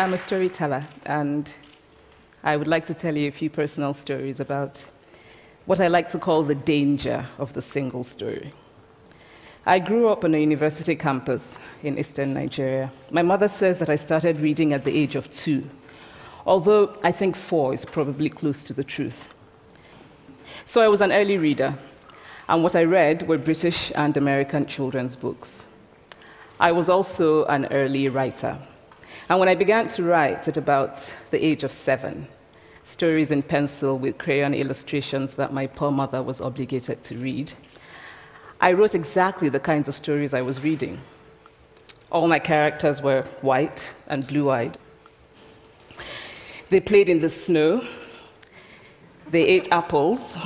I'm a storyteller, and I would like to tell you a few personal stories about what I like to call the danger of the single story. I grew up on a university campus in eastern Nigeria. My mother says that I started reading at the age of 2, although I think 4 is probably close to the truth. So I was an early reader, and what I read were British and American children's books. I was also an early writer. And when I began to write at about the age of 7, stories in pencil with crayon illustrations that my poor mother was obligated to read, I wrote exactly the kinds of stories I was reading. All my characters were white and blue-eyed. They played in the snow. They ate apples.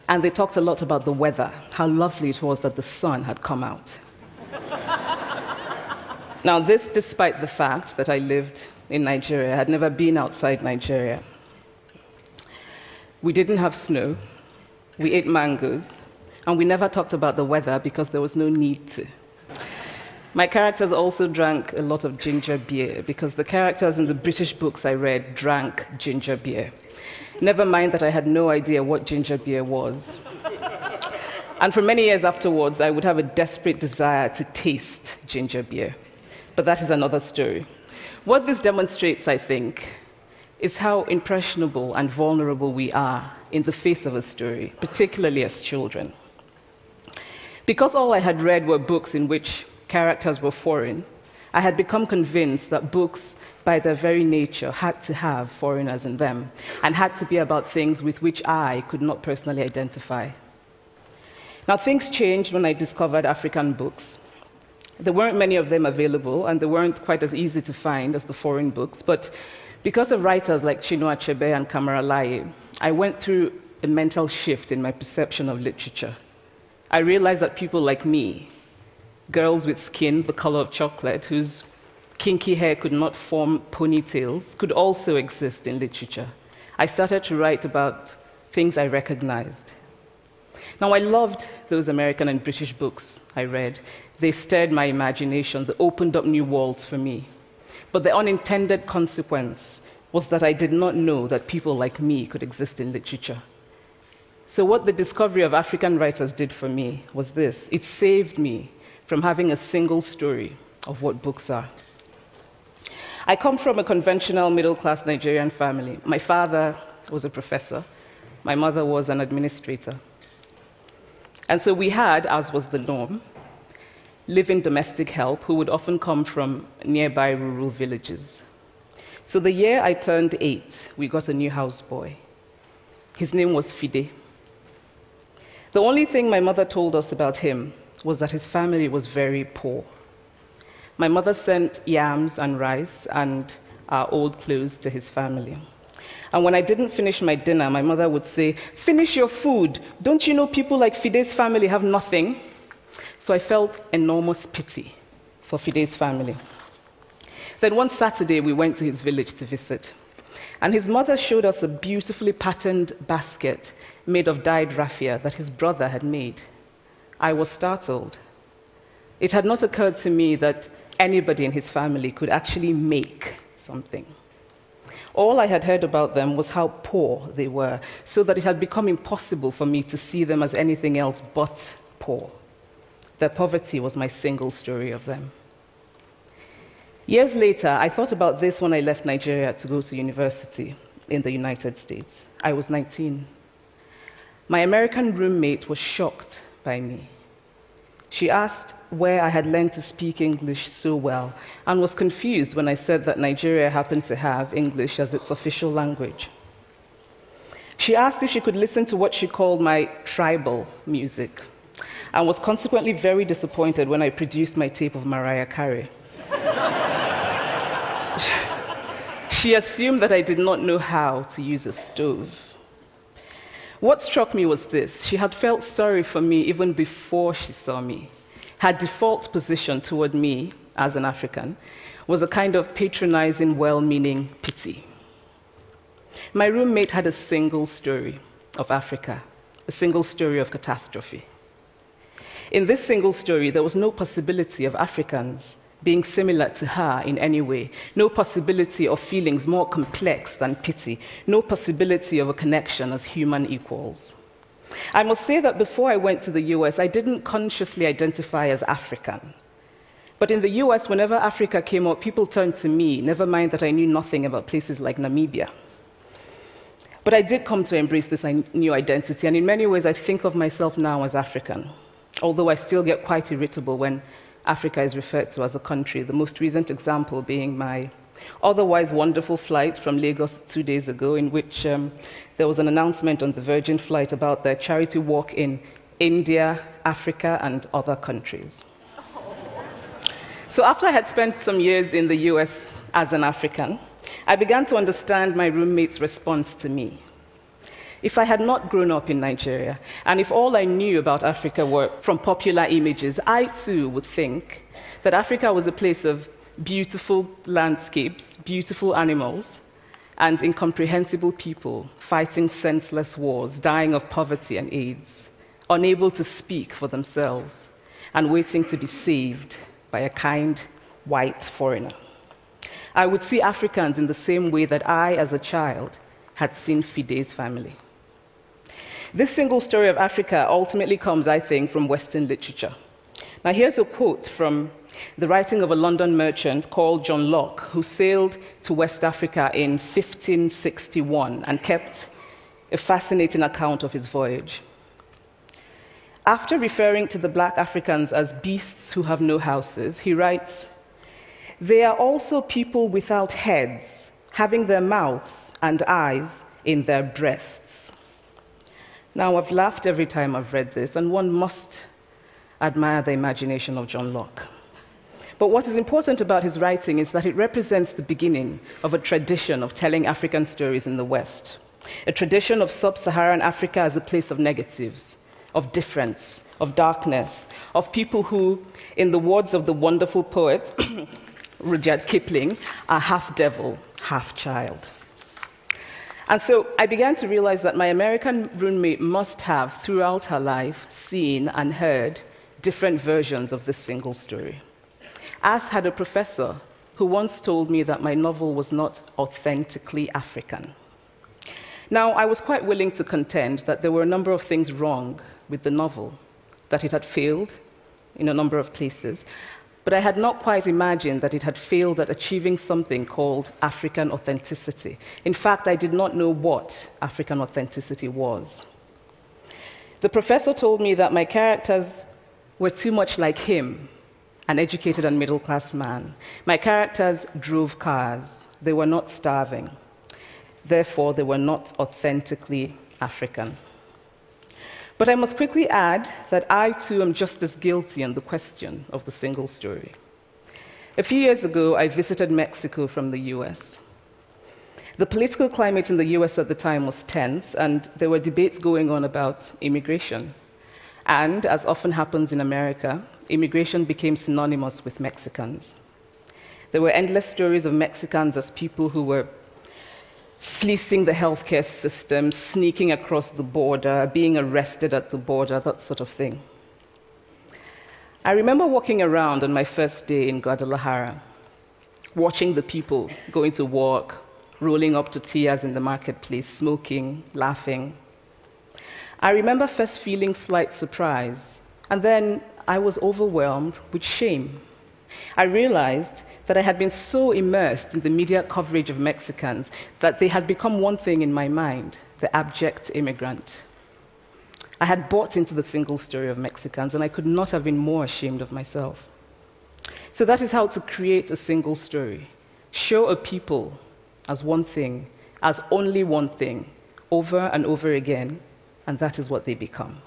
And they talked a lot about the weather, how lovely it was that the sun had come out. Now, this despite the fact that I lived in Nigeria. I had never been outside Nigeria. We didn't have snow. We ate mangoes. And we never talked about the weather because there was no need to. My characters also drank a lot of ginger beer because the characters in the British books I read drank ginger beer. Never mind that I had no idea what ginger beer was. And for many years afterwards, I would have a desperate desire to taste ginger beer. But that is another story. What this demonstrates, I think, is how impressionable and vulnerable we are in the face of a story, particularly as children. Because all I had read were books in which characters were foreign, I had become convinced that books, by their very nature, had to have foreigners in them and had to be about things with which I could not personally identify. Now, things changed when I discovered African books. There weren't many of them available, and they weren't quite as easy to find as the foreign books, but because of writers like Chinua Achebe and Kamaralaye, I went through a mental shift in my perception of literature. I realized that people like me, girls with skin the color of chocolate, whose kinky hair could not form ponytails, could also exist in literature. I started to write about things I recognized. Now, I loved those American and British books I read. They stirred my imagination. They opened up new worlds for me. But the unintended consequence was that I did not know that people like me could exist in literature. So what the discovery of African writers did for me was this. It saved me from having a single story of what books are. I come from a conventional middle-class Nigerian family. My father was a professor. My mother was an administrator. And so we had, as was the norm, live-in domestic help who would often come from nearby rural villages. So the year I turned 8, we got a new houseboy. His name was Fide. The only thing my mother told us about him was that his family was very poor. My mother sent yams and rice and our old clothes to his family. And when I didn't finish my dinner, my mother would say, "Finish your food. Don't you know people like Fide's family have nothing?" So I felt enormous pity for Fide's family. Then one Saturday, we went to his village to visit. And his mother showed us a beautifully patterned basket made of dyed raffia that his brother had made. I was startled. It had not occurred to me that anybody in his family could actually make something. All I had heard about them was how poor they were, so that it had become impossible for me to see them as anything else but poor. Their poverty was my single story of them. Years later, I thought about this when I left Nigeria to go to university in the United States. I was 19. My American roommate was shocked by me. She asked where I had learned to speak English so well and was confused when I said that Nigeria happened to have English as its official language. She asked if she could listen to what she called my tribal music and was consequently very disappointed when I produced my tape of Mariah Carey. She assumed that I did not know how to use a stove. What struck me was this. She had felt sorry for me even before she saw me. Her default position toward me, as an African, was a kind of patronizing, well-meaning pity. My roommate had a single story of Africa, a single story of catastrophe. In this single story, there was no possibility of Africans being similar to her in any way, no possibility of feelings more complex than pity, no possibility of a connection as human equals. I must say that before I went to the US, I didn't consciously identify as African. But in the US, whenever Africa came up, people turned to me, never mind that I knew nothing about places like Namibia. But I did come to embrace this new identity, and in many ways, I think of myself now as African, although I still get quite irritable when Africa is referred to as a country, the most recent example being my otherwise wonderful flight from Lagos 2 days ago, in which there was an announcement on the Virgin flight about their charity walk in India, Africa, and other countries. So after I had spent some years in the US as an African, I began to understand my roommate's response to me. If I had not grown up in Nigeria, and if all I knew about Africa were from popular images, I too would think that Africa was a place of beautiful landscapes, beautiful animals, and incomprehensible people fighting senseless wars, dying of poverty and AIDS, unable to speak for themselves, and waiting to be saved by a kind white foreigner. I would see Africans in the same way that I, as a child, had seen Fide's family. This single story of Africa ultimately comes, I think, from Western literature. Now, here's a quote from the writing of a London merchant called John Locke, who sailed to West Africa in 1561 and kept a fascinating account of his voyage. After referring to the black Africans as beasts who have no houses, he writes, "They are also people without heads, having their mouths and eyes in their breasts." Now, I've laughed every time I've read this, and one must admire the imagination of John Locke. But what is important about his writing is that it represents the beginning of a tradition of telling African stories in the West, a tradition of sub-Saharan Africa as a place of negatives, of difference, of darkness, of people who, in the words of the wonderful poet Rudyard Kipling, are half devil, half child. And so I began to realize that my American roommate must have, throughout her life, seen and heard different versions of this single story. As had a professor who once told me that my novel was not authentically African. Now, I was quite willing to contend that there were a number of things wrong with the novel, that it had failed in a number of places, but I had not quite imagined that it had failed at achieving something called African authenticity. In fact, I did not know what African authenticity was. The professor told me that my characters were too much like him, an educated and middle-class man. My characters drove cars. They were not starving. Therefore, they were not authentically African. But I must quickly add that I, too, am just as guilty on the question of the single story. A few years ago, I visited Mexico from the US. The political climate in the US at the time was tense, and there were debates going on about immigration. And, as often happens in America, immigration became synonymous with Mexicans. There were endless stories of Mexicans as people who were fleecing the healthcare system, sneaking across the border, being arrested at the border, that sort of thing. I remember walking around on my first day in Guadalajara, watching the people going to work, rolling up tortillas in the marketplace, smoking, laughing. I remember first feeling slight surprise, and then I was overwhelmed with shame. I realized that I had been so immersed in the media coverage of Mexicans that they had become one thing in my mind, the abject immigrant. I had bought into the single story of Mexicans, and I could not have been more ashamed of myself. So that is how to create a single story. Show a people as one thing, as only one thing, over and over again, and that is what they become.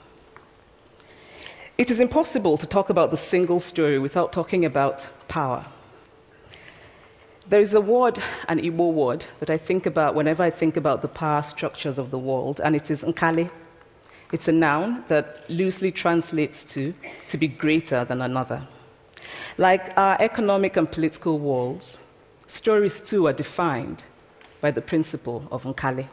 It is impossible to talk about the single story without talking about power. There is a word, an Igbo word, that I think about whenever I think about the power structures of the world, and it is nkali. It's a noun that loosely translates to be greater than another. Like our economic and political worlds, stories too are defined by the principle of nkali.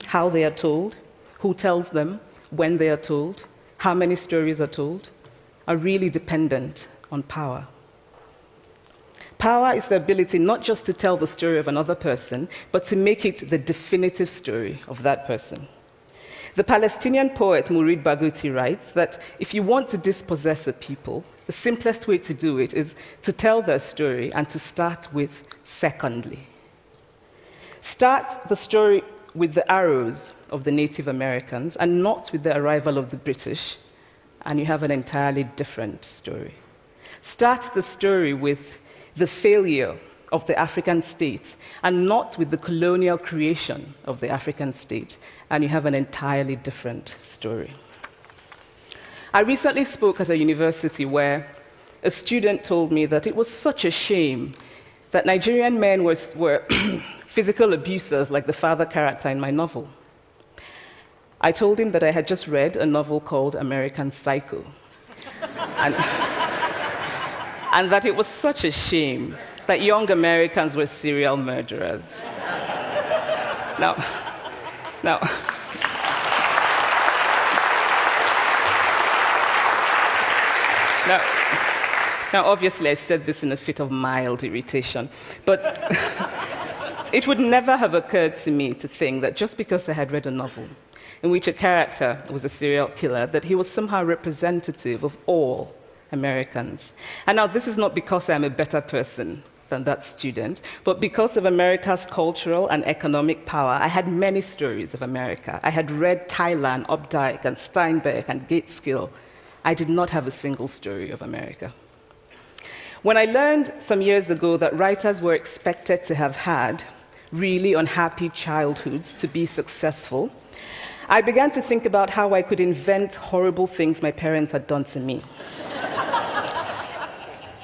How they are told, who tells them, when they are told, how many stories are told, are really dependent on power. Power is the ability not just to tell the story of another person, but to make it the definitive story of that person. The Palestinian poet Mourid Barghouti writes that if you want to dispossess a people, the simplest way to do it is to tell their story and to start with secondly. Start the story with the arrows of the Native Americans and not with the arrival of the British, and you have an entirely different story. Start the story with the failure of the African state and not with the colonial creation of the African state, and you have an entirely different story. I recently spoke at a university where a student told me that it was such a shame that Nigerian men were physical abusers like the father character in my novel. I told him that I had just read a novel called American Psycho, and that it was such a shame that young Americans were serial murderers. Now, obviously, I said this in a fit of mild irritation, but it would never have occurred to me to think that just because I had read a novel in which a character was a serial killer, that he was somehow representative of all Americans. And now, this is not because I'm a better person than that student, but because of America's cultural and economic power, I had many stories of America. I had read Thailand, Updike, and Steinbeck, and Gateskill. I did not have a single story of America. When I learned some years ago that writers were expected to have had really unhappy childhoods to be successful, I began to think about how I could invent horrible things my parents had done to me.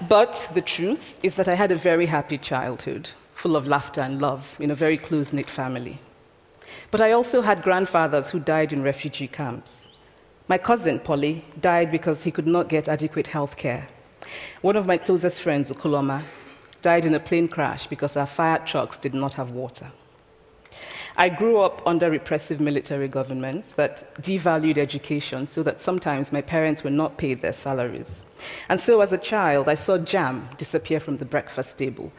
But the truth is that I had a very happy childhood, full of laughter and love, in a very close-knit family. But I also had grandfathers who died in refugee camps. My cousin, Polly, died because he could not get adequate health care. One of my closest friends, Okoloma, died in a plane crash because our fire trucks did not have water. I grew up under repressive military governments that devalued education so that sometimes my parents were not paid their salaries. And so as a child, I saw jam disappear from the breakfast table.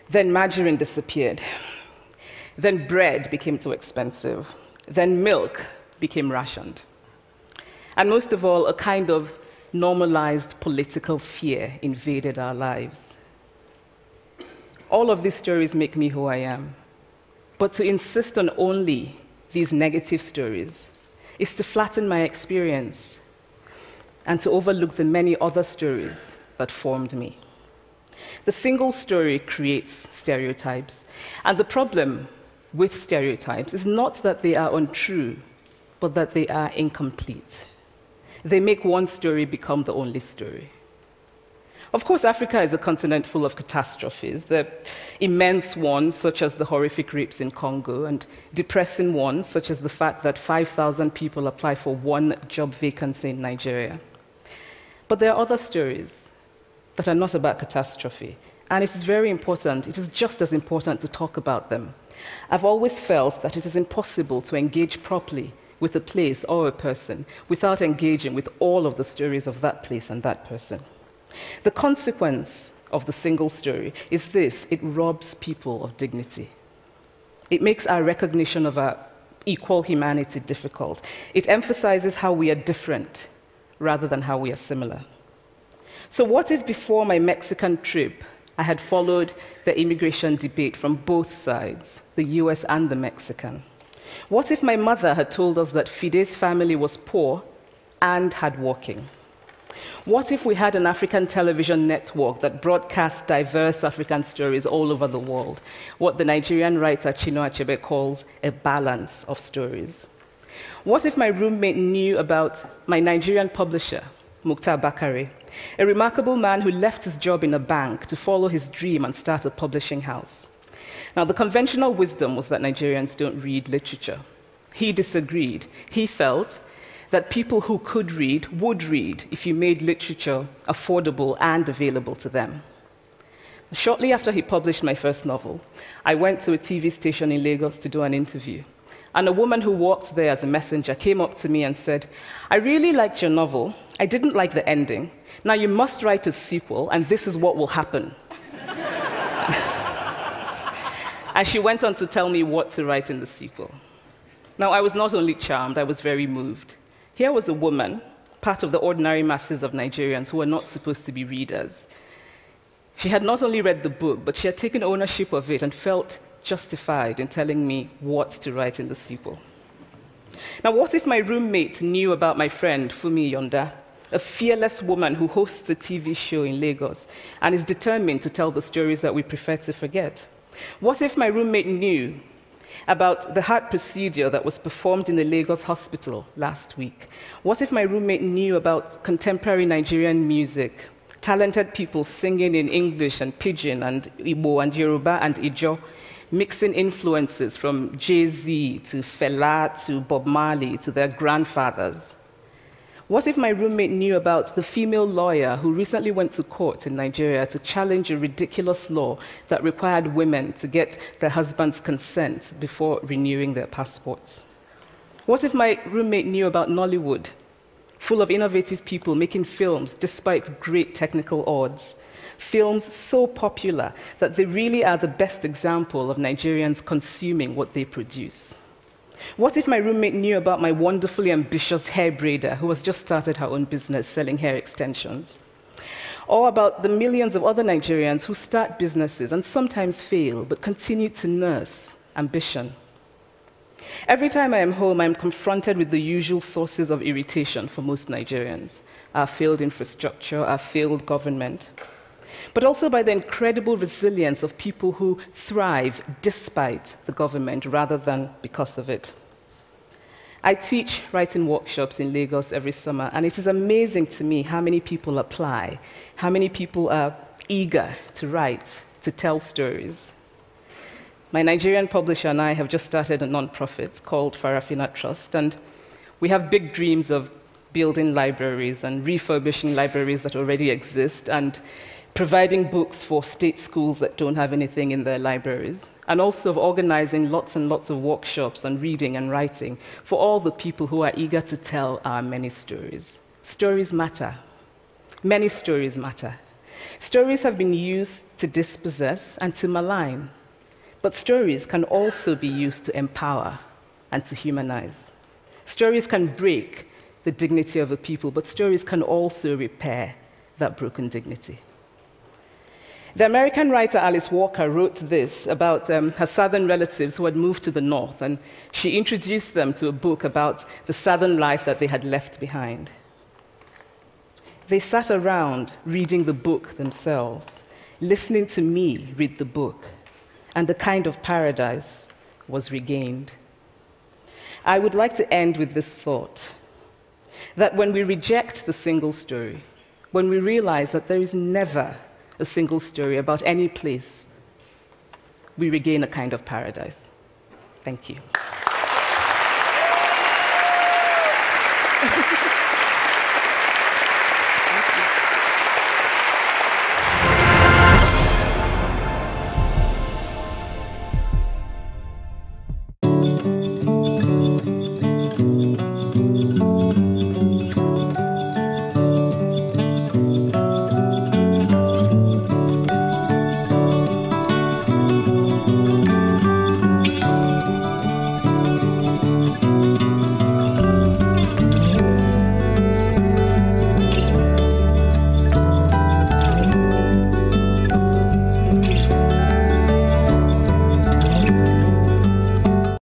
Then margarine disappeared. Then bread became too expensive. Then milk became rationed. And most of all, a kind of normalized political fear invaded our lives. All of these stories make me who I am. But to insist on only these negative stories is to flatten my experience and to overlook the many other stories that formed me. The single story creates stereotypes, and the problem with stereotypes is not that they are untrue, but that they are incomplete. They make one story become the only story. Of course, Africa is a continent full of catastrophes, the immense ones, such as the horrific rapes in Congo, and depressing ones, such as the fact that 5,000 people apply for one job vacancy in Nigeria. But there are other stories that are not about catastrophe, and it is very important, it is just as important to talk about them. I've always felt that it is impossible to engage properly with a place or a person without engaging with all of the stories of that place and that person. The consequence of the single story is this: it robs people of dignity. It makes our recognition of our equal humanity difficult. It emphasizes how we are different rather than how we are similar. So what if before my Mexican trip, I had followed the immigration debate from both sides, the US and the Mexican? What if my mother had told us that Fide's family was poor and hardworking? What if we had an African television network that broadcast diverse African stories all over the world, what the Nigerian writer Chinua Achebe calls a balance of stories? What if my roommate knew about my Nigerian publisher, Mukhtar Bakare, a remarkable man who left his job in a bank to follow his dream and start a publishing house? Now, the conventional wisdom was that Nigerians don't read literature. He disagreed. He felt that people who could read would read if you made literature affordable and available to them. Shortly after he published my first novel, I went to a TV station in Lagos to do an interview. And a woman who worked there as a messenger came up to me and said, "I really liked your novel. I didn't like the ending. Now you must write a sequel, and this is what will happen." And she went on to tell me what to write in the sequel. Now, I was not only charmed, I was very moved. Here was a woman, part of the ordinary masses of Nigerians who were not supposed to be readers. She had not only read the book, but she had taken ownership of it and felt justified in telling me what to write in the sequel. Now, what if my roommate knew about my friend, Fumi Yonda, a fearless woman who hosts a TV show in Lagos and is determined to tell the stories that we prefer to forget? What if my roommate knew about the heart procedure that was performed in the Lagos hospital last week? What if my roommate knew about contemporary Nigerian music, talented people singing in English and Pidgin and Igbo and Yoruba and Ijo, mixing influences from Jay-Z to Fela to Bob Marley to their grandfathers? What if my roommate knew about the female lawyer who recently went to court in Nigeria to challenge a ridiculous law that required women to get their husband's consent before renewing their passports? What if my roommate knew about Nollywood, full of innovative people making films despite great technical odds? Films so popular that they really are the best example of Nigerians consuming what they produce. What if my roommate knew about my wonderfully ambitious hair braider who has just started her own business selling hair extensions? Or about the millions of other Nigerians who start businesses and sometimes fail, but continue to nurse ambition? Every time I am home, I am confronted with the usual sources of irritation for most Nigerians: our failed infrastructure, our failed government, but also by the incredible resilience of people who thrive despite the government rather than because of it. I teach writing workshops in Lagos every summer, and it is amazing to me how many people apply, how many people are eager to write, to tell stories. My Nigerian publisher and I have just started a nonprofit called Farafina Trust, and we have big dreams of building libraries and refurbishing libraries that already exist, and providing books for state schools that don't have anything in their libraries, and also of organizing lots and lots of workshops on reading and writing for all the people who are eager to tell our many stories. Stories matter. Many stories matter. Stories have been used to dispossess and to malign, but stories can also be used to empower and to humanize. Stories can break the dignity of a people, but stories can also repair that broken dignity. The American writer Alice Walker wrote this about her southern relatives who had moved to the north, and she introduced them to a book about the southern life that they had left behind. They sat around reading the book themselves, listening to me read the book, and the kind of paradise was regained. I would like to end with this thought, that when we reject the single story, when we realize that there is never a single story about any place, we regain a kind of paradise. Thank you.